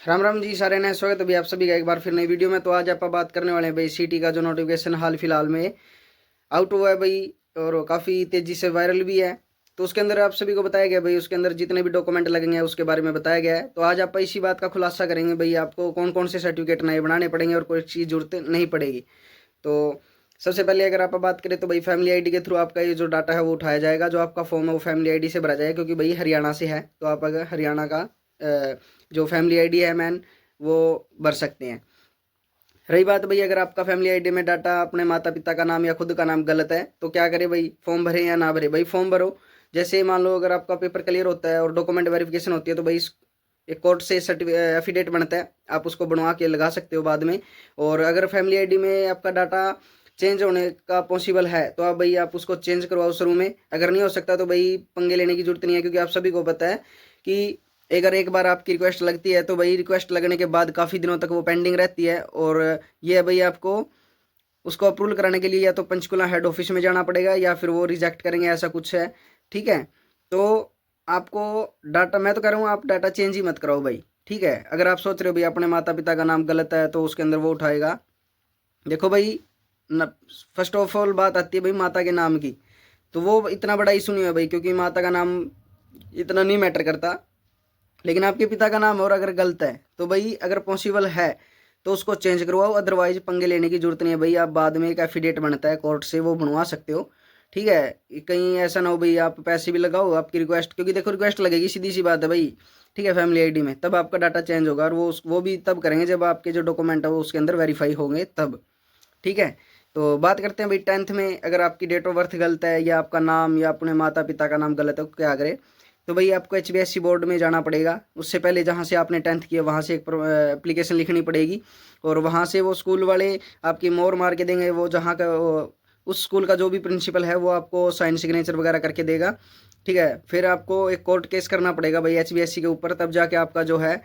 राम राम जी सारे ने स्वागत है भाई आप सभी का एक बार फिर नई वीडियो में। तो आज आप बात करने वाले हैं भाई सिटी का जो नोटिफिकेशन हाल फिलहाल में आउट हुआ है भाई, और काफ़ी तेज़ी से वायरल भी है। तो उसके अंदर आप सभी को बताया गया भाई, उसके अंदर जितने भी डॉक्यूमेंट लगेंगे उसके बारे में बताया गया है। तो आज आप इसी बात का खुलासा करेंगे भाई, आपको कौन कौन से सर्टिफिकेट नए बनाने पड़ेंगे और कोई चीज़ जरूरत नहीं पड़ेगी। तो सबसे पहले अगर आप बात करें तो भाई फैमिली आईडी के थ्रू आपका ये जो डाटा है वो उठाया जाएगा। जो आपका फॉर्म है वो फैमिली आईडी से भरा जाएगा, क्योंकि भाई हरियाणा से है तो आप अगर हरियाणा का जो फैमिली आईडी है मैन वो भर सकते हैं। रही बात भाई, अगर आपका फैमिली आईडी में डाटा अपने माता पिता का नाम या खुद का नाम गलत है तो क्या करें भाई, फॉर्म भरे या ना भरे। भाई फॉर्म भरो। जैसे मान लो अगर आपका पेपर क्लियर होता है और डॉक्यूमेंट वेरिफिकेशन होती है तो भाई एक कोर्ट से एफिडेविट बनता है, आप उसको बनवा के लगा सकते हो बाद में। और अगर फैमिली आईडी में आपका डाटा चेंज होने का पॉसिबल है तो आप भाई आप उसको चेंज करवाओ शुरू में। अगर नहीं हो सकता तो भाई पंगे लेने की जरूरत नहीं है, क्योंकि आप सभी को पता है कि अगर एक बार आपकी रिक्वेस्ट लगती है तो भाई रिक्वेस्ट लगने के बाद काफ़ी दिनों तक वो पेंडिंग रहती है। और ये है भाई, आपको उसको अप्रूवल कराने के लिए या तो पंचकुला हेड ऑफिस में जाना पड़ेगा या फिर वो रिजेक्ट करेंगे, ऐसा कुछ है। ठीक है, तो आपको डाटा, मैं तो कह रहा हूँ आप डाटा चेंज ही मत कराओ भाई। ठीक है, अगर आप सोच रहे हो भाई अपने माता पिता का नाम गलत है तो उसके अंदर वो उठाएगा। देखो भाई, न फर्स्ट ऑफ ऑल बात आती है भाई माता के नाम की, तो वो इतना बड़ा इशू नहीं है भाई, क्योंकि माता का नाम इतना नहीं मैटर करता। लेकिन आपके पिता का नाम और अगर गलत है तो भाई अगर पॉसिबल है तो उसको चेंज करवाओ, अदरवाइज पंगे लेने की जरूरत नहीं है भाई। आप बाद में एक एफिडेविट बनता है कोर्ट से, वो बनवा सकते हो। ठीक है, कहीं ऐसा ना हो भाई आप पैसे भी लगाओ आपकी रिक्वेस्ट, क्योंकि देखो रिक्वेस्ट लगेगी, सीधी सी बात है भाई। ठीक है, फैमिली आईडी में तब आपका डाटा चेंज होगा, और वो भी तब करेंगे जब आपके जो डॉक्यूमेंट है वो उसके अंदर वेरीफाई होंगे तब। ठीक है, तो बात करते हैं भाई 10th में अगर आपकी डेट ऑफ बर्थ गलत है या आपका नाम या अपने माता पिता का नाम गलत है तो क्या करें। तो भाई आपको HBSC बोर्ड में जाना पड़ेगा। उससे पहले जहाँ से आपने 10th किया वहाँ से एक एप्लीकेशन लिखनी पड़ेगी, और वहाँ से वो स्कूल वाले आपकी मोहर मार के देंगे। वो जहाँ का उस स्कूल का जो भी प्रिंसिपल है वो आपको साइन सिग्नेचर वगैरह करके देगा। ठीक है, फिर आपको एक कोर्ट केस करना पड़ेगा भाई HBSC के ऊपर, तब जाके आपका जो है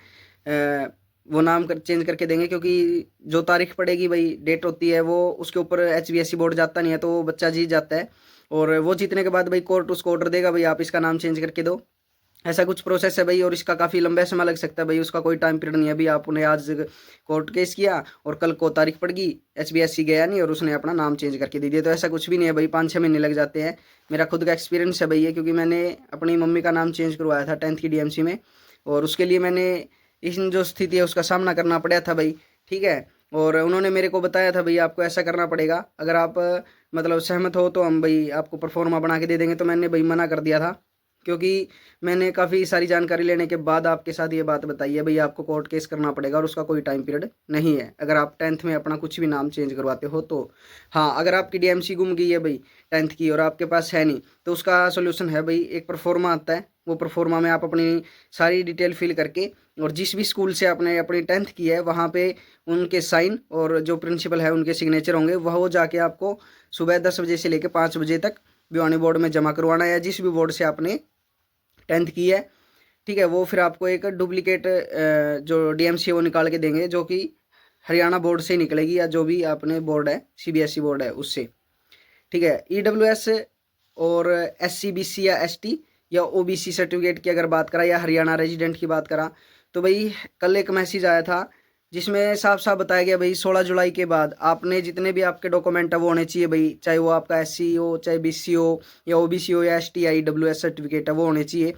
वो नाम चेंज करके देंगे। क्योंकि जो तारीख पड़ेगी भाई, डेट होती है वो, उसके ऊपर HBSC बोर्ड जाता नहीं है, तो वो बच्चा जीत जाता है। और वो जीतने के बाद भाई कोर्ट उसको ऑर्डर देगा भाई आप इसका नाम चेंज करके दो। ऐसा कुछ प्रोसेस है भाई, और इसका काफ़ी लंबा समय लग सकता है भाई, उसका कोई टाइम पीरियड नहीं है। अभी आपने आज कोर्ट केस किया और कल को तारीख पड़ गई, HBSC गया नहीं और उसने अपना नाम चेंज करके दे दिया, तो ऐसा कुछ भी नहीं है भाई, 5-6 महीने लग जाते हैं। मेरा खुद का एक्सपीरियंस है भाई ये, क्योंकि मैंने अपनी मम्मी का नाम चेंज करवाया था 10th की DMC में, और उसके लिए मैंने इस जो स्थिति है उसका सामना करना पड़ा था भाई। ठीक है, और उन्होंने मेरे को बताया था भाई आपको ऐसा करना पड़ेगा, अगर आप मतलब सहमत हो तो हम भाई आपको परफॉर्मा बना के दे देंगे। तो मैंने भाई मना कर दिया था, क्योंकि मैंने काफ़ी सारी जानकारी लेने के बाद आपके साथ ये बात बताई है भाई, आपको कोर्ट केस करना पड़ेगा और उसका कोई टाइम पीरियड नहीं है अगर आप 10th में अपना कुछ भी नाम चेंज करवाते हो तो। हाँ, अगर आपकी DMC गुम गई है भाई 10th की और आपके पास है नहीं, तो उसका सोल्यूशन है भाई, एक परफॉर्मा आता है। वो परफॉर्मा में आप अपनी सारी डिटेल फिल करके, और जिस भी स्कूल से आपने अपनी 10th की है वहाँ पे उनके साइन और जो प्रिंसिपल है उनके सिग्नेचर होंगे, वह वो जाके आपको सुबह 10 बजे से लेकर 5 बजे तक भिवानी बोर्ड में जमा करवाना है, या जिस भी बोर्ड से आपने 10th की है। ठीक है, वो फिर आपको एक डुप्लीकेट जो DMC है वो निकाल के देंगे, जो कि हरियाणा बोर्ड से निकलेगी या जो भी आपने बोर्ड है CBSE बोर्ड है उससे। ठीक है, EWS और SC BC या ST या OBC सर्टिफिकेट की अगर बात करा या हरियाणा रेजिडेंट की बात करा, तो भाई कल एक मैसेज आया था जिसमें साफ साफ बताया गया भाई 16 जुलाई के बाद आपने जितने भी आपके डॉक्यूमेंट है वो होने चाहिए भाई, चाहे वो आपका SC हो, चाहे BC हो या OBC हो या ST या EWS सर्टिफिकेट है वो होने चाहिए।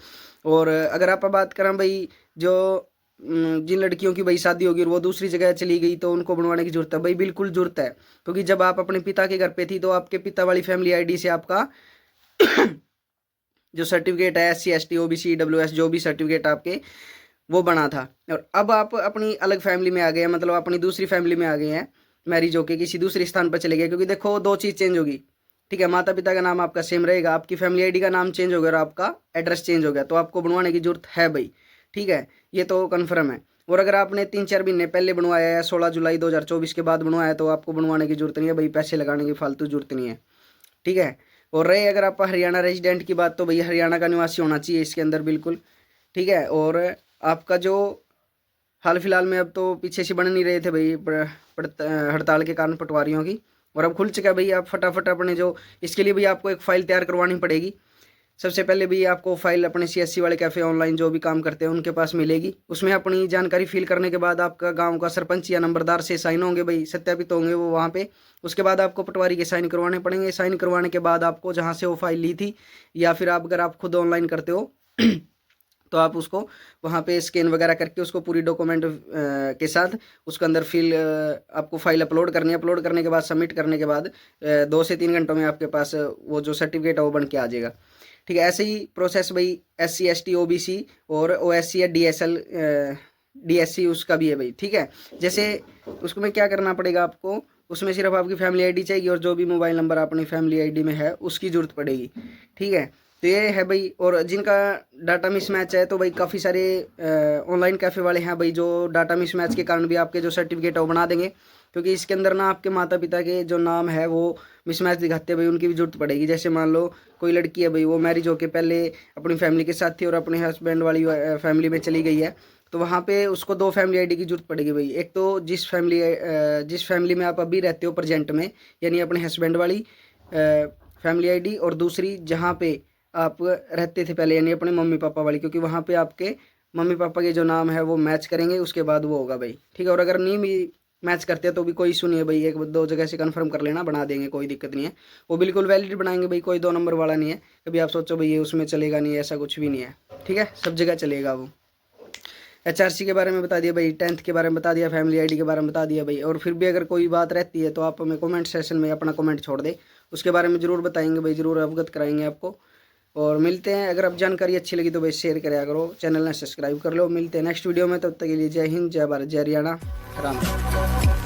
और अगर आप बात करें भाई, जो जिन लड़कियों की भाई शादी होगी और वो दूसरी जगह चली गई तो उनको बनवाने की जरूरत है भाई, बिल्कुल जरूरत है। क्योंकि जब आप अपने पिता के घर पे थी तो आपके पिता वाली फैमिली आईडी से आपका जो सर्टिफिकेट है SC ST OBC EWS जो भी सर्टिफिकेट आपके वो बना था, और अब आप अपनी अलग फैमिली में आ गए हैं, मतलब अपनी दूसरी फैमिली में आ गए हैं, मैरिज होके किसी दूसरे स्थान पर चले गए। क्योंकि देखो दो चीज़ चेंज होगी। ठीक है, माता पिता का नाम आपका सेम रहेगा, आपकी फैमिली आईडी का नाम चेंज हो गया और आपका एड्रेस चेंज हो गया, तो आपको बनवाने की जरूरत है भाई। ठीक है, ये तो कन्फर्म है। और अगर आपने 3-4 महीने पहले बनवाया है, 16 जुलाई 2024 के बाद बनवाया है, तो आपको बनवाने की जरूरत नहीं है भाई, पैसे लगाने की फालतू जरूरत नहीं है। ठीक है, और रहे अगर आप हरियाणा रेजिडेंट की बात, तो भाई हरियाणा का निवासी होना चाहिए इसके अंदर बिल्कुल। ठीक है, और आपका जो हाल फिलहाल में, अब तो पीछे से बन नहीं रहे थे भाई हड़ताल के कारण पटवारियों की, और अब खुल चुका है भाई। आप फटाफट अपने जो इसके लिए भाई आपको एक फ़ाइल तैयार करवानी पड़ेगी। सबसे पहले भी आपको फाइल अपने CSC वाले कैफ़े ऑनलाइन जो भी काम करते हैं उनके पास मिलेगी। उसमें अपनी जानकारी फिल करने के बाद आपका गांव का सरपंच या नंबरदार से साइन होंगे भाई, सत्यापित होंगे वो वहाँ पे। उसके बाद आपको पटवारी के साइन करवाने पड़ेंगे। साइन करवाने के बाद आपको जहाँ से वो फाइल ली थी, या फिर अगर आप खुद ऑनलाइन करते हो तो आप उसको वहाँ पे स्कैन वगैरह करके उसको पूरी डॉक्यूमेंट के साथ उसके अंदर आपको फाइल अपलोड करनी है। अपलोड करने के बाद सबमिट करने के बाद 2 से 3 घंटों में आपके पास वो जो सर्टिफिकेट है वो बन के आ जाएगा। ठीक है, ऐसे ही प्रोसेस भाई SC ST OBC और OSC या DSC उसका भी है भाई। ठीक है, जैसे उसको में क्या करना पड़ेगा आपको, उसमें सिर्फ आपकी फैमिली ID चाहिए और जो भी मोबाइल नंबर अपनी फैमिली ID में है उसकी ज़रूरत पड़ेगी। ठीक है, तो ये है भाई। और जिनका डाटा मिसमैच है, तो भाई काफ़ी सारे ऑनलाइन कैफ़े वाले हैं भाई जो डाटा मिसमैच के कारण भी आपके जो सर्टिफिकेट है वो बना देंगे, क्योंकि इसके अंदर ना आपके माता पिता के जो नाम है वो मिसमैच दिखाते हैं भाई, उनकी भी जरूरत पड़ेगी। जैसे मान लो कोई लड़की है भाई, वो मैरिज होके पहले अपनी फैमिली के साथ थी और अपने हस्बैंड वाली फैमिली में चली गई है, तो वहाँ पे उसको 2 फैमिली ID की जरूरत पड़ेगी भाई। एक तो जिस फैमिली में आप अभी रहते हो प्रेजेंट में, यानी अपने हस्बैंड वाली फैमिली ID, और दूसरी जहाँ पे आप रहते थे पहले, यानी अपने मम्मी पापा वाली, क्योंकि वहाँ पे आपके मम्मी पापा के जो नाम है वो मैच करेंगे, उसके बाद वो होगा भाई। ठीक है, और अगर नहीं भी मैच करते हैं तो भी कोई इशू नहीं है भाई, 1-2 जगह से कंफर्म कर लेना, बना देंगे, कोई दिक्कत नहीं है। वो बिल्कुल वैलिड बनाएंगे भाई, कोई 2 नंबर वाला नहीं है। कभी आप सोचो भाई ये उसमें चलेगा नहीं, ऐसा कुछ भी नहीं है। ठीक है, सब जगह चलेगा वो। HRC के बारे में बता दिया भाई, 10th के बारे में बता दिया, फैमिली ID के बारे में बता दिया भाई। और फिर भी अगर कोई बात रहती है तो आप हमें कमेंट सेशन में अपना कमेंट छोड़ दे, उसके बारे में ज़रूर बताएंगे भाई, ज़रूर अवगत कराएंगे आपको। और मिलते हैं, अगर आप जानकारी अच्छी लगी तो भाई शेयर करा करो, चैनल ने सब्सक्राइब कर लो। मिलते हैं नेक्स्ट वीडियो में, तब तक के लिए जय हिंद, जय भारत, जय हरियाणा, राम।